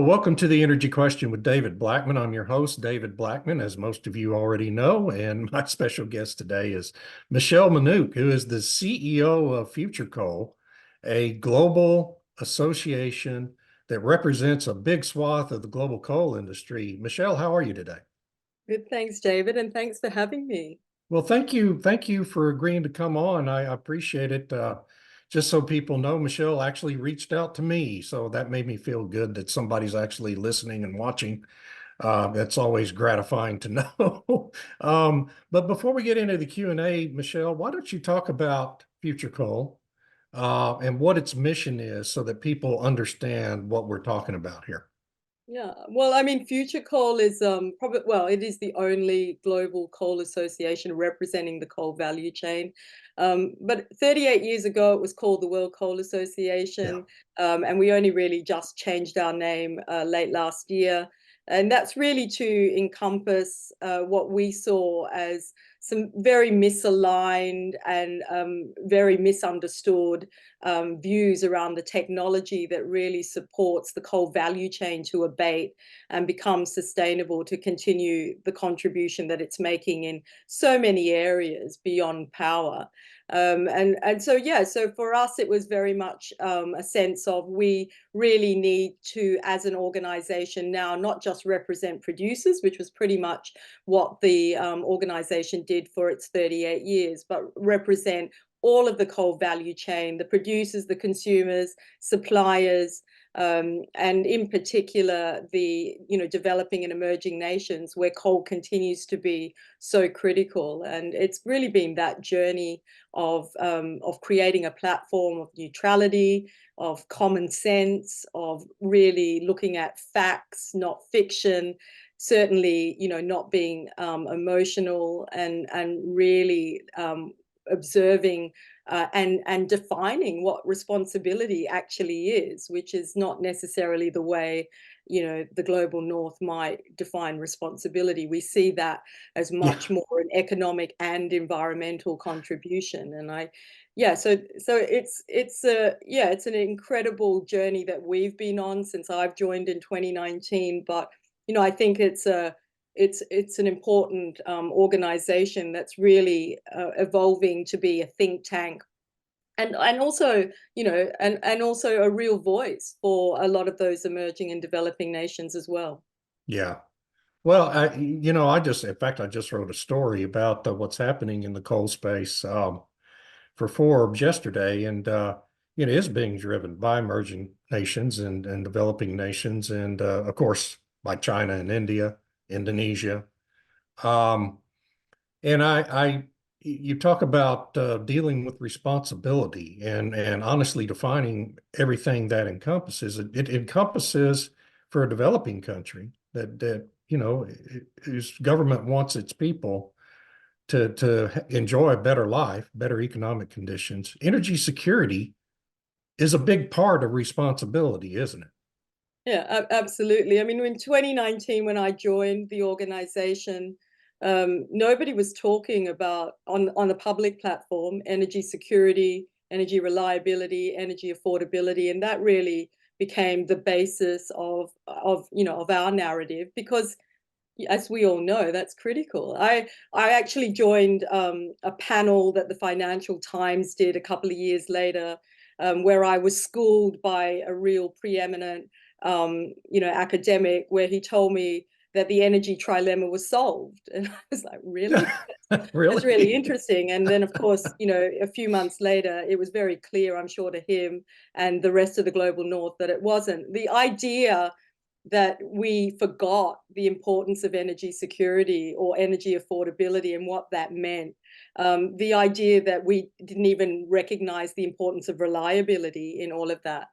welcome to the Energy Question with David Blackman. I'm your host, David Blackman, as most of you already know, and my special guest today is Michelle Manook, who is the CEO of FutureCoal, a global association that represents a big swath of the global coal industry. Michelle, how are you today? Good, thanks, David, and thanks for having me. Well, thank you. Thank you for agreeing to come on. I appreciate it. Just so people know, Michelle actually reached out to me. So that made me feel good that somebody's actually listening and watching. That's always gratifying to know. But before we get into the Q&A, Michelle, why don't you talk about Future Coal and what its mission is so that people understand what we're talking about here? Yeah, well, I mean, FutureCoal is probably, well, it is the only global coal association representing the coal value chain. But 38 years ago, it was called the World Coal Yeah. Association, and we only really just changed our name late last year. And that's really to encompass what we saw as some very misaligned and very misunderstood views around the technology that really supports the coal value chain to abate and become sustainable, to continue the contribution that it's making in so many areas beyond power. And so, yeah, so for us, it was very much a sense of we really need to, as an organization now, not just represent producers, which was pretty much what the organization did for its 38 years, but represent all of the coal value chain, the producers, the consumers, suppliers, and in particular the developing and emerging nations where coal continues to be so critical. And it's really been that journey of creating a platform of neutrality, of common sense, of really looking at facts, not fiction. Certainly, not being emotional, and really observing and defining what responsibility actually is, which is not necessarily the way the global north might define responsibility. We see that as Yeah. much more an economic and environmental contribution. And it's an incredible journey that we've been on since I've joined in 2019. But I think it's an important organization that's really evolving to be a think tank, and also and also a real voice for a lot of those emerging and developing nations as well. Yeah. Well, in fact, I just wrote a story about what's happening in the coal space for Forbes yesterday, and it's being driven by emerging nations and developing nations, and of course by China and India, Indonesia. Um, and you talk about dealing with responsibility and honestly defining everything that encompasses. It encompasses for a developing country that whose government wants its people to enjoy a better life, better economic conditions. Energy security is a big part of responsibility, isn't it? Yeah, absolutely. I mean, in 2019, when I joined the organization, nobody was talking about on the public platform energy security, energy reliability, energy affordability, and that really became the basis of our narrative, because as we all know, that's critical. I actually joined a panel that the Financial Times did a couple of years later, where I was schooled by a real preeminent academic, where he told me that the energy trilemma was solved. And I was like, really? That's really Really? interesting. And then, of course, a few months later, it was very clear, I'm sure, to him and the rest of the global north that it wasn't. The idea that we forgot the importance of energy security or energy affordability and what that meant. The idea that we didn't even recognize the importance of reliability in all of that.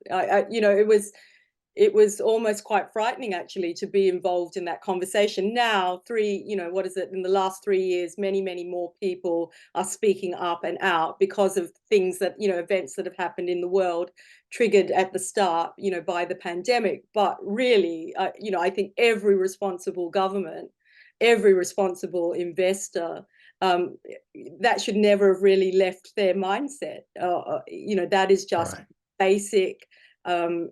It was almost quite frightening, actually, to be involved in that conversation. Now, in the last 3 years, many, many more people are speaking up and out because of things that, events that have happened in the world, triggered at the start, by the pandemic. But really, I think every responsible government, every responsible investor, that should never have really left their mindset. That is just Right. basic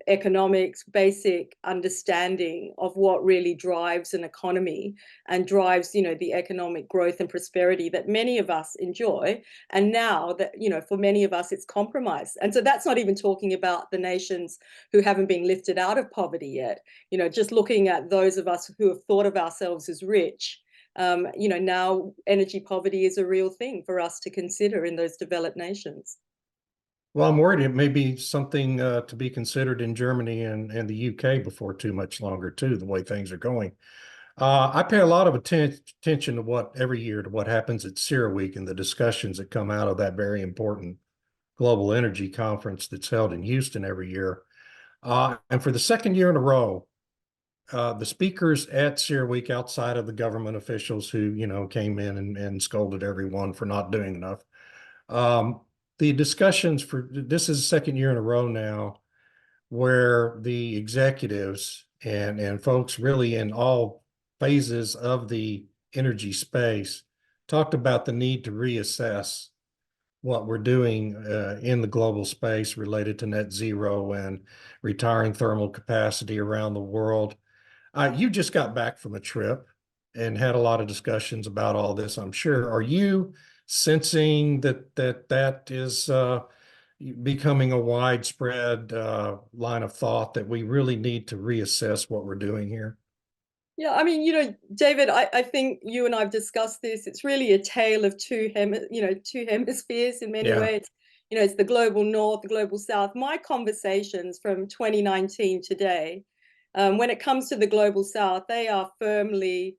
economics, basic understanding of what really drives an economy and drives, the economic growth and prosperity that many of us enjoy. And now that, for many of us, it's compromised. And so that's not even talking about the nations who haven't been lifted out of poverty yet. Just looking at those of us who have thought of ourselves as rich. Now energy poverty is a real thing for us to consider in those developed nations. Well, I'm worried it may be something to be considered in Germany and the UK before too much longer, too, the way things are going. I pay a lot of attention to every year to what happens at CERAWeek and the discussions that come out of that very important global energy conference that's held in Houston every year. And for the second year in a row, the speakers at CERAWeek, outside of the government officials who, came in and scolded everyone for not doing enough, the discussions for this is the second year in a row now where the executives and folks really in all phases of the energy space talked about the need to reassess what we're doing in the global space related to net zero and retiring thermal capacity around the world. You just got back from a trip and had a lot of discussions about all this, I'm sure. Are you sensing that is becoming a widespread line of thought that we really need to reassess what we're doing here? Yeah, I mean, David, I think you and I've discussed this. It's really a tale of two hemispheres in many Yeah, ways. It's the global north, the global south. My conversations from 2019 today, when it comes to the global south, they are firmly,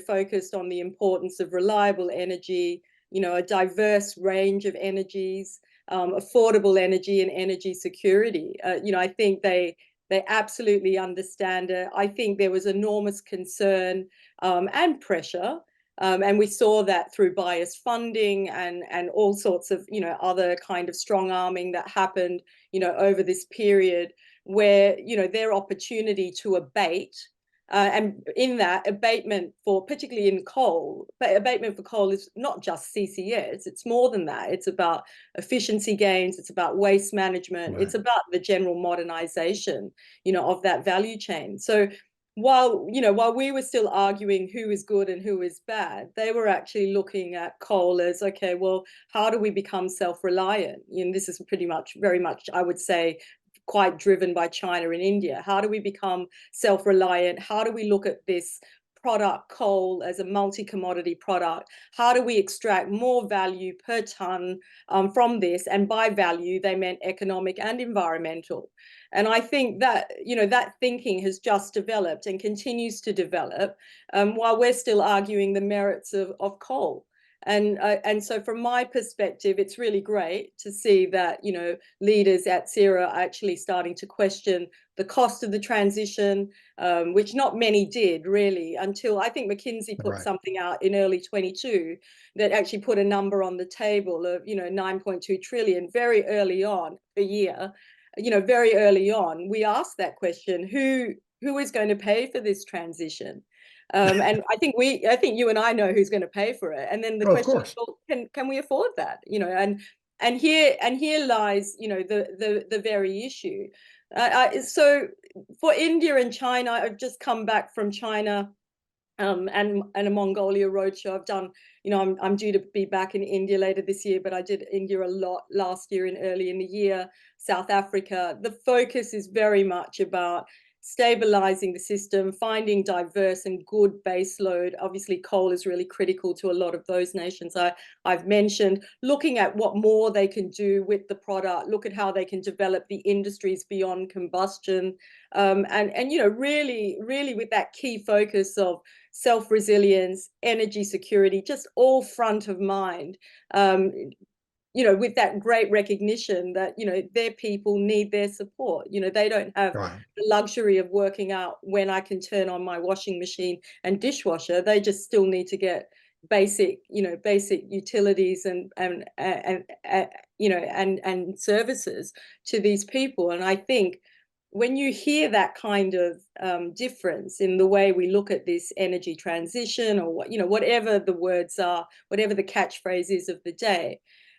focused on the importance of reliable energy, a diverse range of energies, affordable energy and energy security. I think they absolutely understand it. I think there was enormous concern and pressure. And we saw that through biased funding and all sorts of, other kind of strong arming that happened, over this period where, their opportunity to abate and in that abatement for particularly in coal, but abatement for coal is not just CCS, it's more than that. It's about efficiency gains, it's about waste management, right. it's about the general modernization, of that value chain. So while we were still arguing who is good and who is bad, they were actually looking at coal as, okay, well, how do we become self-reliant? This is pretty much, very much, I would say, quite driven by China and India. How do we become self-reliant? How do we look at this product, coal, as a multi-commodity product? How do we extract more value per ton from this? And by value, they meant economic and environmental. And I think that, that thinking has just developed and continues to develop while we're still arguing the merits of coal. And so from my perspective, it's really great to see that, leaders at CERA are actually starting to question the cost of the transition, which not many did really until I think McKinsey put Right. something out in early 22 that actually put a number on the table of, 9.2 trillion very early on a year. Very early on, we asked that question, who is going to pay for this transition? And I think you and I know who's going to pay for it. And then the Oh, of question is, course. well, can we afford that? And here lies, the very issue. So for India and China, I've just come back from China and a Mongolia roadshow. I've done, I'm due to be back in India later this year, but I did India a lot last year and early in the year. South Africa. The focus is very much about stabilizing the system, finding diverse and good baseload. Obviously, coal is really critical to a lot of those nations I've mentioned. Looking at what more they can do with the product, look at how they can develop the industries beyond combustion, and really with that key focus of self-resilience, energy security, just all front of mind. With that great recognition that, their people need their support. They don't have Right. the luxury of working out when I can turn on my washing machine and dishwasher. They just still need to get basic utilities and services to these people. And I think when you hear that kind of difference in the way we look at this energy transition, or whatever the words are, whatever the catchphrase is of the day,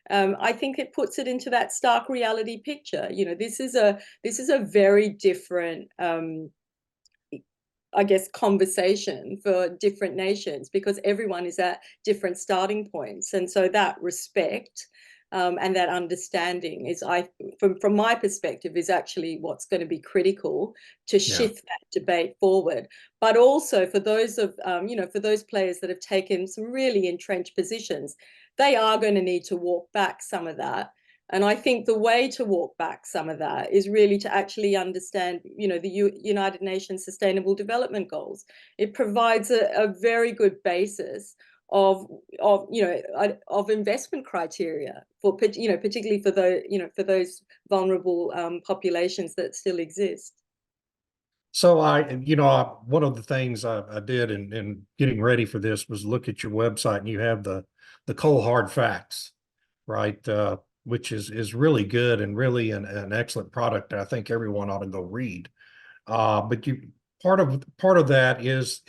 I think it puts it into that stark reality picture. This is a very different I guess, conversation for different nations because everyone is at different starting points. And so that respect and that understanding is, from my perspective, is actually what's going to be critical to Yeah. shift that debate forward. But also for those for those players that have taken some really entrenched positions, they are going to need to walk back some of that. And I think the way to walk back some of that is really to actually understand, the United Nations Sustainable Development Goals. It provides a very good basis of of investment criteria for, particularly for those vulnerable populations that still exist. So one of the things I did in getting ready for this was look at your website, and you have the coal hard facts, right? Which is really good and really an excellent product that I think everyone ought to go read. But part of that is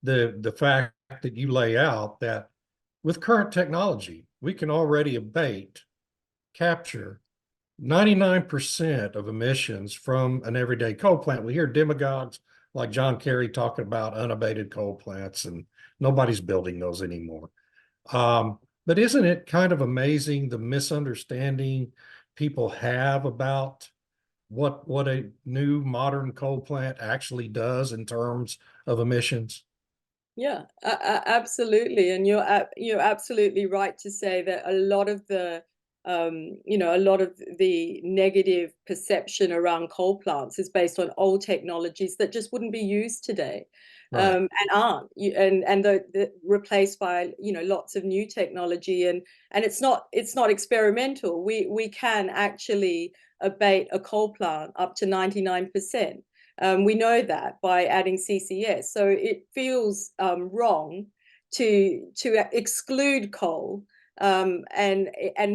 the fact that you lay out that with current technology, we can already abate, capture 99% of emissions from an everyday coal plant. We hear demagogues like John Kerry talking about unabated coal plants, and nobody's building those anymore. But isn't it kind of amazing the misunderstanding people have about what a new modern coal plant actually does in terms of emissions? Yeah, absolutely, and you're absolutely right to say that a lot of the negative perception around coal plants is based on old technologies that just wouldn't be used today, Right. and aren't, and the replaced by lots of new technology, and it's not experimental. We can actually abate a coal plant up to 99%. We know that by adding CCS. So it feels wrong to exclude coal and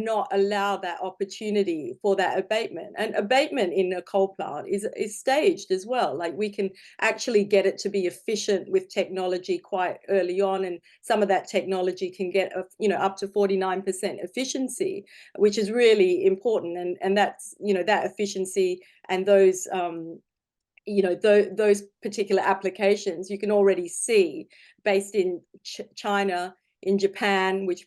not allow that opportunity for that abatement. And abatement in a coal plant is staged as well. Like we can actually get it to be efficient with technology quite early on, and some of that technology can get up to 49% efficiency, which is really important. And that's that efficiency and those those particular applications you can already see based in China, in Japan, which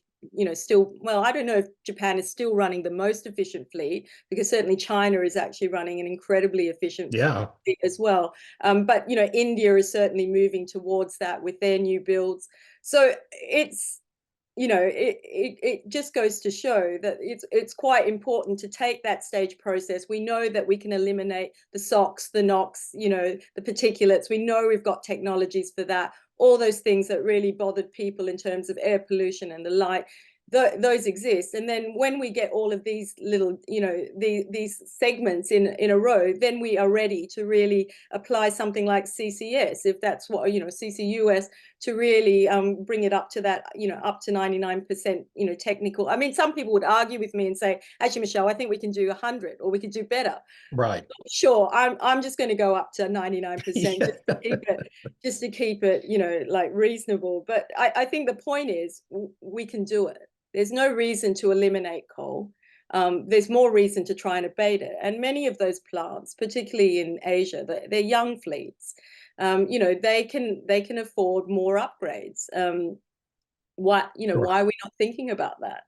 still, well, I don't know if Japan is still running the most efficient fleet, because certainly China is actually running an incredibly efficient Yeah. fleet as well. But India is certainly moving towards that with their new builds. So it just goes to show that it's quite important to take that stage process. We know that we can eliminate the SOx, the NOx, the particulates. We know we've got technologies for that. All those things that really bothered people in terms of air pollution and the like, those exist. And then when we get all of these little, these segments in a row, then we are ready to really apply something like CCS, if that's what, CCUS, to really bring it up to that, up to 99%, technical. I mean, some people would argue with me and say, actually, Michelle, I think we can do 100 or we could do better. Right. Sure, I'm just going to go up to 99% Yeah. just to keep it, like reasonable. But I think the point is we can do it. There's no reason to eliminate coal. There's more reason to try and abate it. And many of those plants, particularly in Asia, they're young fleets. They can afford more upgrades. Why Right. are we not thinking about that?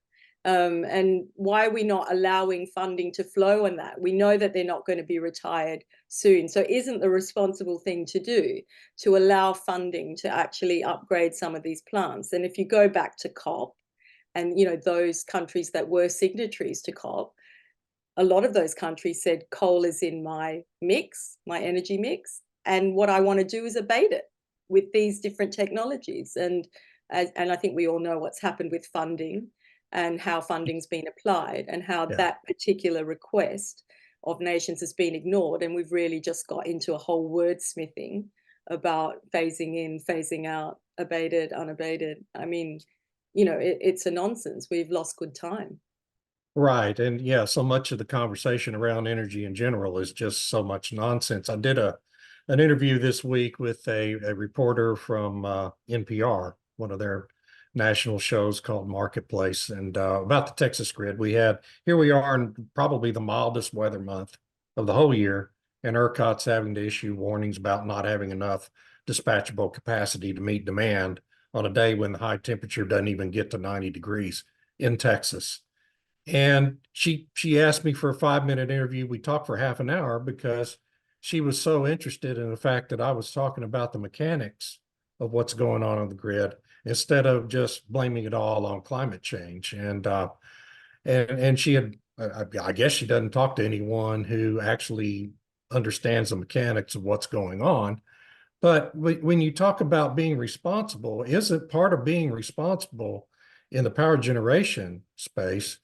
And why are we not allowing funding to flow on that? We know that they're not going to be retired soon. So isn't the responsible thing to do to allow funding to actually upgrade some of these plants? And if you go back to COP and those countries that were signatories to COP, a lot of those countries said coal is in my mix, my energy mix, and what I want to do is abate it with these different technologies. And I think we all know what's happened with funding and how funding's been applied and how Yeah. that particular request of nations has been ignored. And we've really just got into a whole wordsmithing about phasing in, phasing out, abated, unabated. I mean, it's a nonsense. We've lost good time. Right. And yeah, so much of the conversation around energy in general is just so much nonsense. I did an interview this week with a reporter from NPR, one of their national shows called Marketplace, and about the Texas grid. Here we are in probably the mildest weather month of the whole year, and ERCOT's having to issue warnings about not having enough dispatchable capacity to meet demand on a day when the high temperature doesn't even get to 90 degrees in Texas. And she asked me for a 5-minute interview. We talked for half an hour because she was so interested in the fact that I was talking about the mechanics of what's going on the grid instead of just blaming it all on climate change. And she had, I guess she doesn't talk to anyone who actually understands the mechanics of what's going on. But when you talk about being responsible, isn't part of being responsible in the power generation space,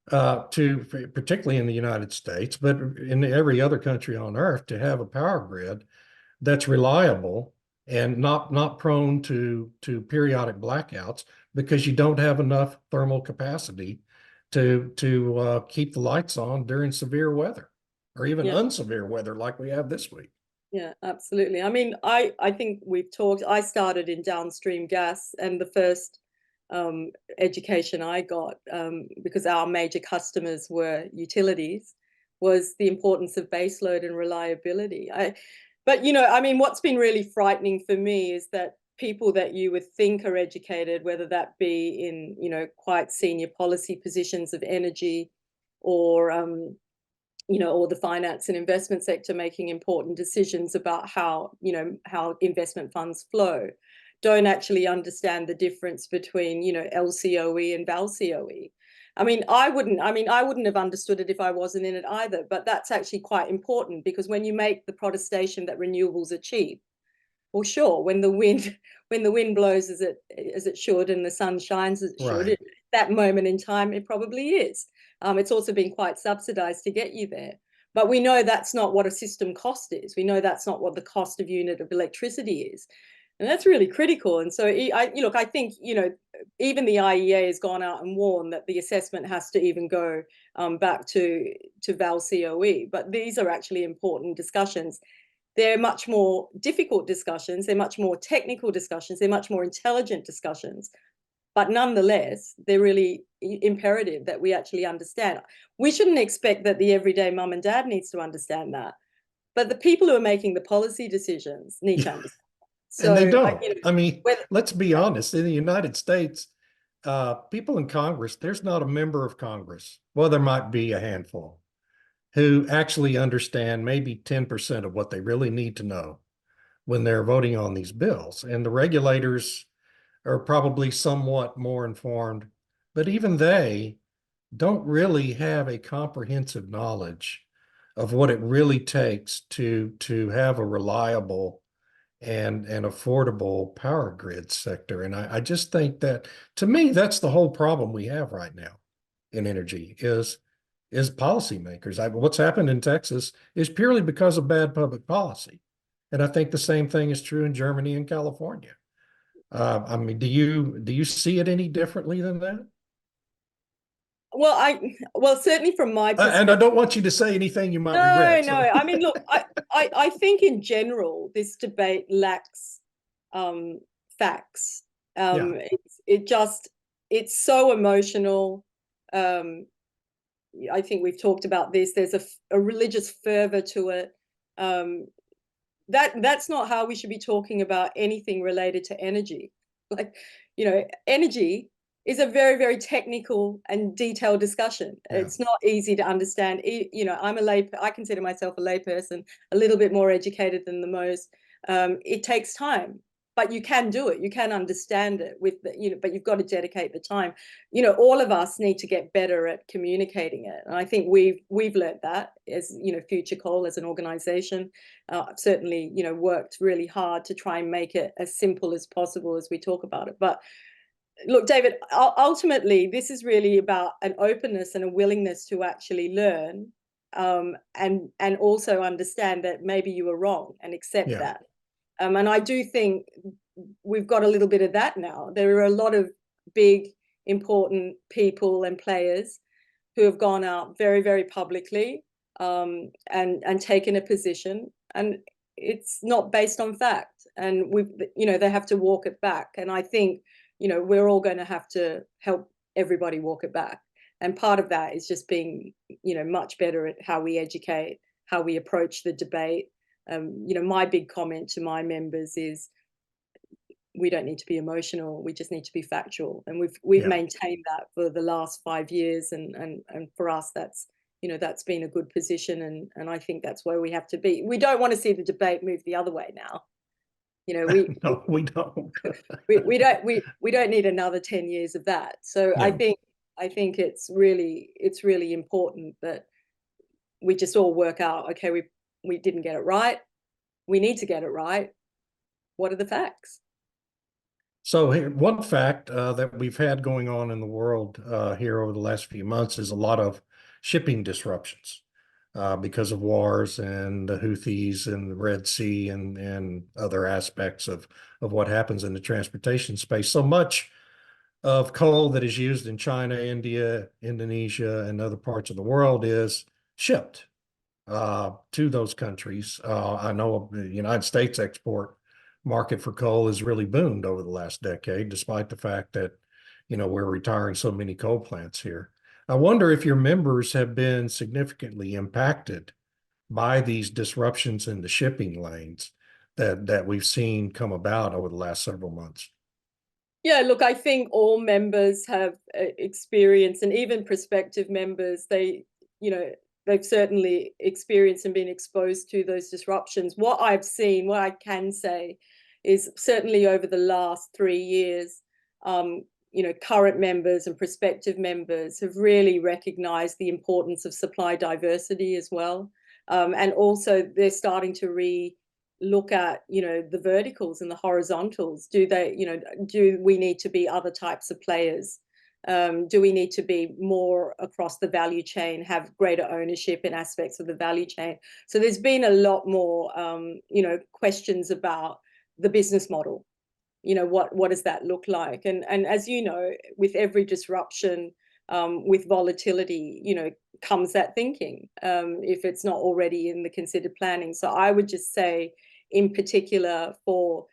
to particularly in the United States, but in every other country on earth, to have a power grid that's reliable and not prone to periodic blackouts because you don't have enough thermal capacity to keep the lights on during severe weather or even Yeah. unsevere weather like we have this week. Yeah, absolutely. I mean, I think we've talked. I started in downstream gas, and the first education I got, because our major customers were utilities, was the importance of baseload and reliability. But I mean, what's been really frightening for me is that people that you would think are educated, whether that be in quite senior policy positions of energy, or or the finance and investment sector making important decisions about how investment funds flow, don't actually understand the difference between LCOE and VALCOE. I wouldn't have understood it if I wasn't in it either, but that's actually quite important, because when you make the protestation that renewables are cheap, well, sure, when the wind blows as it should and the sun shines as it should, Right. at that moment in time, it probably is. It's also been quite subsidized to get you there. But we know that's not what a system cost is. We know that's not what the cost of unit of electricity is. And that's really critical. And so I think, even the IEA has gone out and warned that the assessment has to even go back to VAL-COE. But these are actually important discussions. They're much more difficult discussions. They're much more technical discussions. They're much more intelligent discussions. But nonetheless, they're really imperative that we actually understand. We shouldn't expect that the everyday mum and dad needs to understand that. But the people who are making the policy decisions need to understand. And they So, don't. I mean, whether, let's be honest. In the United States, people in Congress, there's not a member of Congress. Well, there might be a handful who actually understand maybe 10% of what they really need to know when they're voting on these bills. And the regulators are probably somewhat more informed, but even they don't really have a comprehensive knowledge of what it really takes to have a reliable and an affordable power grid sector. And I just think that, to me, that's the whole problem we have right now in energy is policymakers. What's happened in Texas is purely because of bad public policy. And I think the same thing is true in Germany and California. I mean, do you see it any differently than that? well, certainly from my And I perspective. don't want you to say anything you might No, regret. no. So I mean, look, I think in general, this debate lacks facts. yeah, It's so emotional. Um, I think we've talked about this. There's a religious fervor to it. Um, that's not how we should be talking about anything related to energy. Like, energy is a very, very technical and detailed discussion. yeah. It's not easy to understand. I consider myself a layperson, a little bit more educated than the most. It takes time, but you can do it. You can understand it but you've got to dedicate the time. All of us need to get better at communicating it. And I think we've learned that as, FutureCoal as an organization. Certainly, worked really hard to try and make it as simple as possible as we talk about it. But look, David, ultimately, this is really about an openness and a willingness to actually learn, and also understand that maybe you were wrong and accept Yeah. that. And I do think we've got a little bit of that now. There are a lot of big, important people and players who have gone out very, very publicly, and taken a position, and it's not based on fact. And they have to walk it back. And I think we're all going to have to help everybody walk it back. And part of that is just being, much better at how we educate, how we approach the debate. My big comment to my members is, we don't need to be emotional. We just need to be factual, and we've Yeah. maintained that for the last 5 years. And for us, that's that's been a good position, and I think that's where we have to be. We don't want to see the debate move the other way now. We No, we don't. we don't need another 10 years of that. So Yeah. I think it's really important that we just all work out, okay, we didn't get it right. We need to get it right. What are the facts? So here, one fact that we've had going on in the world here over the last few months is a lot of shipping disruptions because of wars and the Houthis and the Red Sea and other aspects of what happens in the transportation space. So much of coal that is used in China, India, Indonesia, and other parts of the world is shipped to those countries. I know the United States export market for coal has really boomed over the last decade, despite the fact that, we're retiring so many coal plants here. I wonder if your members have been significantly impacted by these disruptions in the shipping lanes that we've seen come about over the last several months. Yeah, look, I think all members have experienced, and even prospective members, they've certainly experienced and been exposed to those disruptions. What I've seen, what I can say, is certainly over the last 3 years, current members and prospective members have really recognized the importance of supply diversity as well. And also they're starting to look at the verticals and the horizontals. Do we need to be other types of players? Do we need to be more across the value chain, have greater ownership in aspects of the value chain? So there's been a lot more questions about the business model. What does that look like? And as you know, with every disruption, with volatility, comes that thinking, if it's not already in the considered planning. So I would just say, in particular for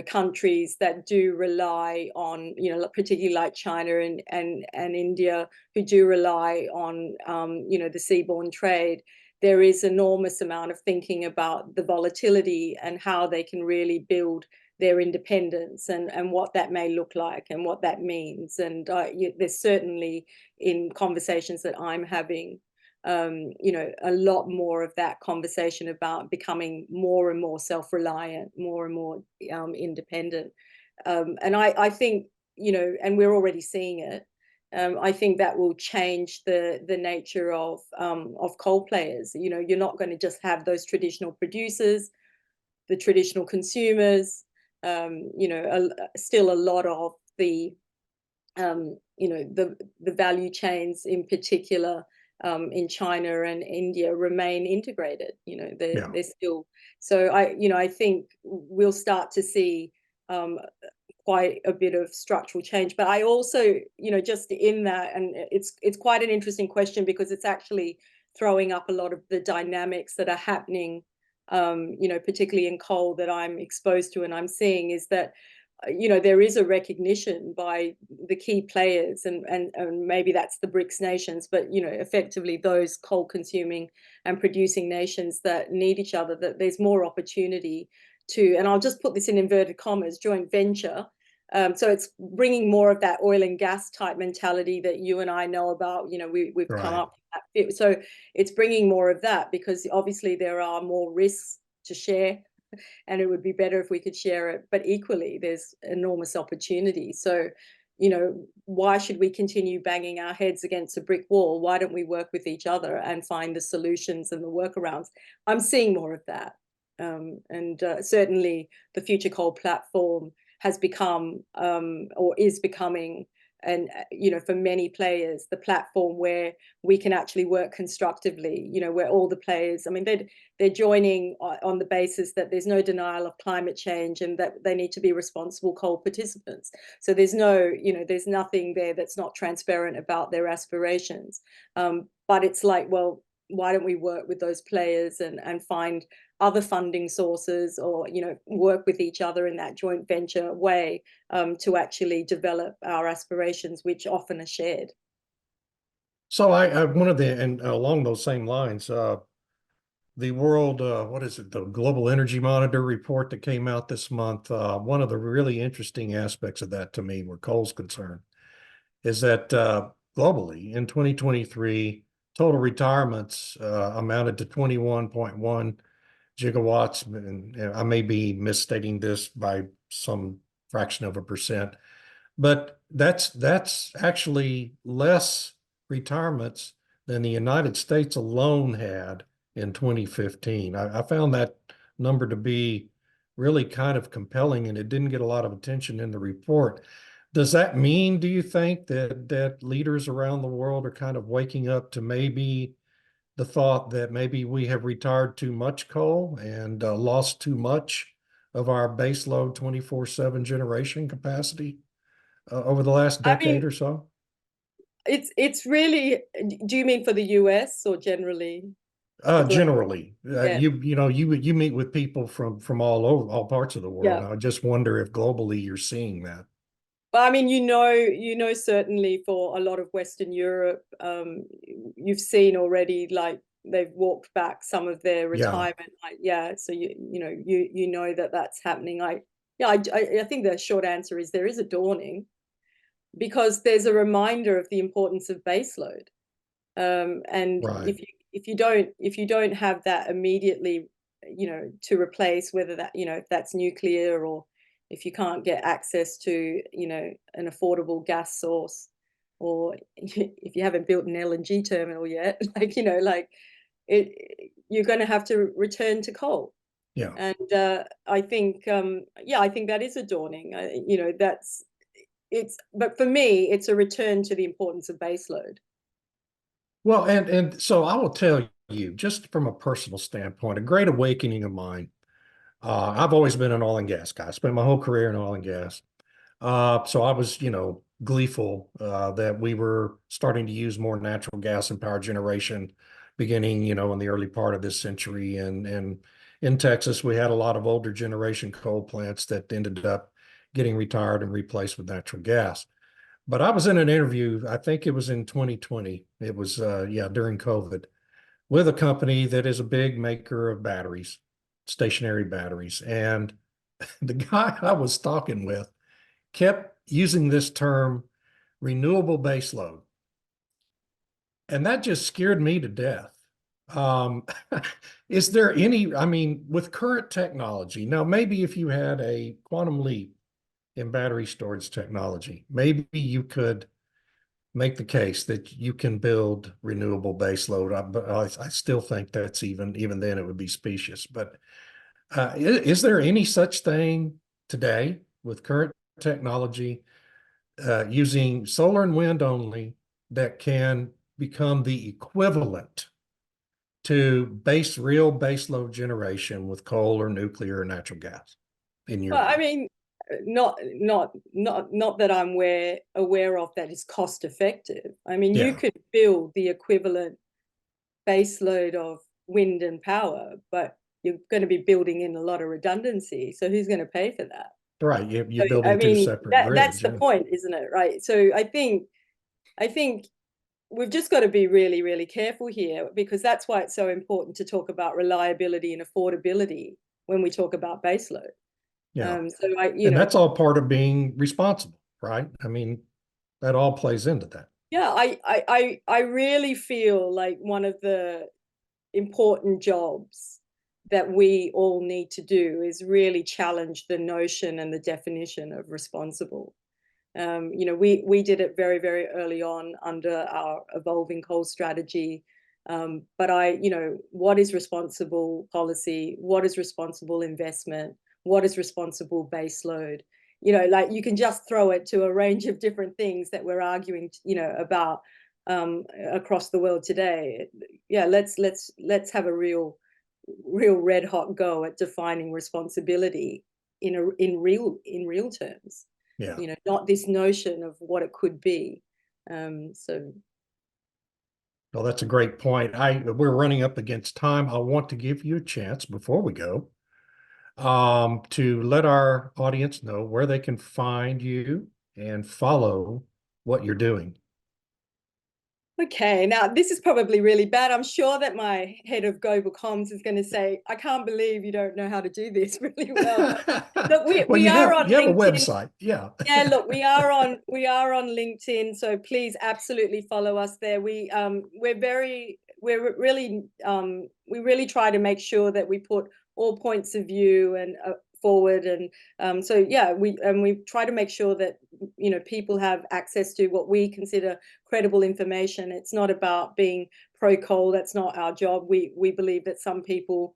countries that do rely on, particularly like China and India, who do rely on the seaborne trade, there is enormous amount of thinking about the volatility and how they can really build their independence and what that may look like and what that means. And there's certainly, in conversations that I'm having, a lot more of that conversation about becoming more and more self-reliant, more and more independent. And I think, and we're already seeing it. I think that will change the nature of coal players. You're not going to just have those traditional producers, the traditional consumers. Still a lot of the the value chains, in particular in China and India, remain integrated. They're still. So I think we'll start to see quite a bit of structural change. But I also, just in that, and it's quite an interesting question, because it's actually throwing up a lot of the dynamics that are happening, particularly in coal, that I'm exposed to and I'm seeing, is that there is a recognition by the key players, and maybe that's the BRICS nations, but effectively those coal consuming and producing nations that need each other, that there's more opportunity to, and I'll just put this in inverted commas, joint venture. So it's bringing more of that oil and gas type mentality that you and I know about. We've come up with that. So it's bringing more of that, because obviously there are more risks to share, and it would be better if we could share it. But equally, there's enormous opportunity. So, why should we continue banging our heads against a brick wall? Why don't we work with each other and find the solutions and the workarounds? I'm seeing more of that. And certainly the FutureCoal platform has become, or is becoming, and for many players, the platform where we can actually work constructively, where all the players, I mean, they're joining on the basis that there's no denial of climate change and that they need to be responsible coal participants. So there's nothing there that's not transparent about their aspirations. But it's like, well, why don't we work with those players and find other funding sources, or work with each other in that joint venture way, to actually develop our aspirations, which often are shared. So I one of the, and along those same lines, the world, what is it, the Global Energy Monitor report that came out this month, one of the really interesting aspects of that to me, where coal's concerned, is that globally in 2023, total retirements amounted to 21.1 gigawatts. And I may be misstating this by some fraction of a percent, but that's actually less retirements than the United States alone had in 2015. I found that number to be really kind of compelling, and it didn't get a lot of attention in the report. Does that mean, do you think, that leaders around the world are kind of waking up to maybe the thought that maybe we have retired too much coal and lost too much of our baseload 24/7 generation capacity over the last I decade mean, or so? it's really, do you mean for the US or generally the global? Generally, Yeah. you meet with people from all over, all parts of the world. Yeah. I just wonder if globally you're seeing that. But I mean, certainly for a lot of Western Europe, you've seen already, like they've walked back some of their Yeah, retirement. Like, yeah, so you know that that's happening. I think the short answer is there is a dawning, because there's a reminder of the importance of baseload. And right. if you don't have that immediately, to replace, whether that, if that's nuclear, or if you can't get access to, an affordable gas source, or if you haven't built an LNG terminal yet, you're going to have to return to coal. Yeah. And I think, yeah, I think that is a dawning. That's it's, but for me, it's a return to the importance of baseload. Well, and so I will tell you, just from a personal standpoint, a great awakening of mine. I've always been an oil and gas guy. I spent my whole career in oil and gas. So I was, gleeful that we were starting to use more natural gas and power generation beginning, in the early part of this century. And in Texas, we had a lot of older generation coal plants that ended up getting retired and replaced with natural gas. But I was in an interview, I think it was in 2020. It was, yeah, during COVID, with a company that is a big maker of batteries, stationary batteries. And the guy I was talking with kept using this term renewable baseload. And that just scared me to death. Um, is there any, I mean, with current technology, now maybe if you had a quantum leap in battery storage technology, maybe you could make the case that you can build renewable baseload. But I still think that's even then it would be specious. But is there any such thing today with current technology using solar and wind only that can become the equivalent to real baseload generation with coal or nuclear or natural gas, in your Well, I view? mean, not that I'm aware of that is cost effective. I mean, you Yeah, could build the equivalent baseload of wind and power, but you're going to be building in a lot of redundancy. So who's going to pay for that? right. You're So, I building two mean, separate that's grids. the Yeah, point, isn't it? Right. So I think we've just got to be really, really careful here, because that's why it's so important to talk about reliability and affordability when we talk about baseload. yeah. So And that's all part of being responsible, right? I mean, that all plays into that. yeah, I really feel like one of the important jobs that we all need to do is really challenge the notion and the definition of responsible. We did it very, very early on under our evolving coal strategy. But what is responsible policy? What is responsible investment? What is responsible baseload? Like, you can just throw it to a range of different things that we're arguing, about, across the world today. Yeah, let's have a real red hot go at defining responsibility in real terms. Yeah. Not this notion of what it could be. So Well, that's a great point. We're running up against time. I want to give you a chance before we go, to let our audience know where they can find you and follow what you're doing. Okay, now this is probably really bad. I'm sure that my head of global comms is going to say, "I can't believe you don't know how to do this really well." But look, we Well, we are on you have a LinkedIn. website. Yeah. Yeah, look, we are on LinkedIn, so please absolutely follow us there. We really try to make sure that we put all points of view and forward, and so yeah, we try to make sure that people have access to what we consider credible information. It's not about being pro coal. That's not our job. We believe that some people,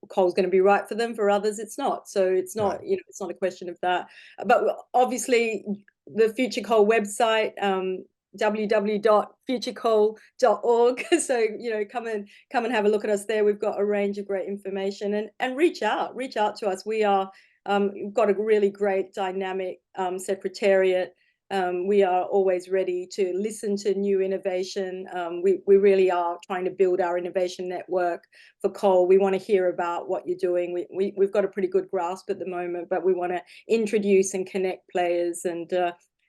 coal's going to be right for them, for others it's not, so it's Right. not, it's not a question of that. But obviously the FutureCoal website, www.futurecoal.org. So come and have a look at us there. We've got a range of great information, and reach out to us. We've got a really great dynamic secretariat. We are always ready to listen to new innovation. We really are trying to build our innovation network for coal. We want to hear about what you're doing. We've got a pretty good grasp at the moment, but we want to introduce and connect players.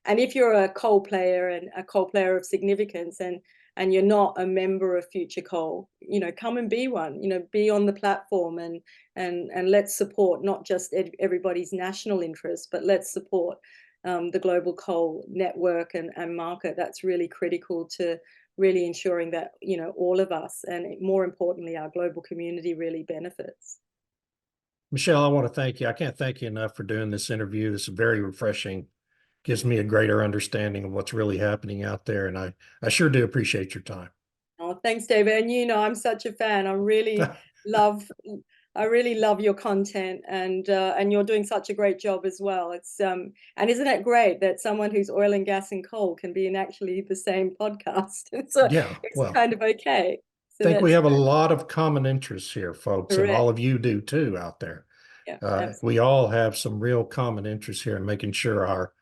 And if you're a coal player, and a coal player of significance, and you're not a member of FutureCoal, come and be one. Be on the platform, and let's support not just everybody's national interests, but let's support the global coal network and market. That's really critical to really ensuring that all of us, and more importantly our global community, really benefits. Michelle, I want to thank you. I can't thank you enough for doing this interview. This is very refreshing. Gives me a greater understanding of what's really happening out there. And I sure do appreciate your time. Oh, thanks, David. And I'm such a fan. Love I really love your content, and you're doing such a great job as well. It's and isn't it great that someone who's oil and gas and coal can be in actually the same podcast? So Yeah, it's well, kind of okay. So think we that's have a lot of common interests here, folks, and all correct. of you do too out there. Yeah, We absolutely. all have some real common interests here in making sure our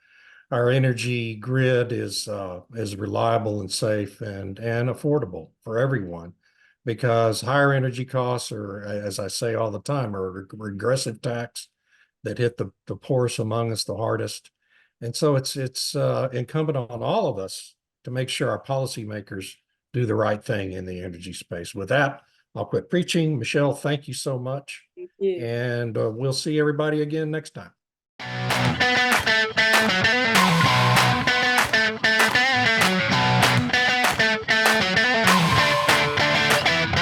energy grid is reliable and safe and affordable for everyone. Because higher energy costs are, as I say all the time, are a regressive tax that hit the poorest among us the hardest. And so it's incumbent on all of us to make sure our policymakers do the right thing in the energy space. With that, I'll quit preaching. Michelle, thank you so much. Thank you. And we'll see everybody again next time.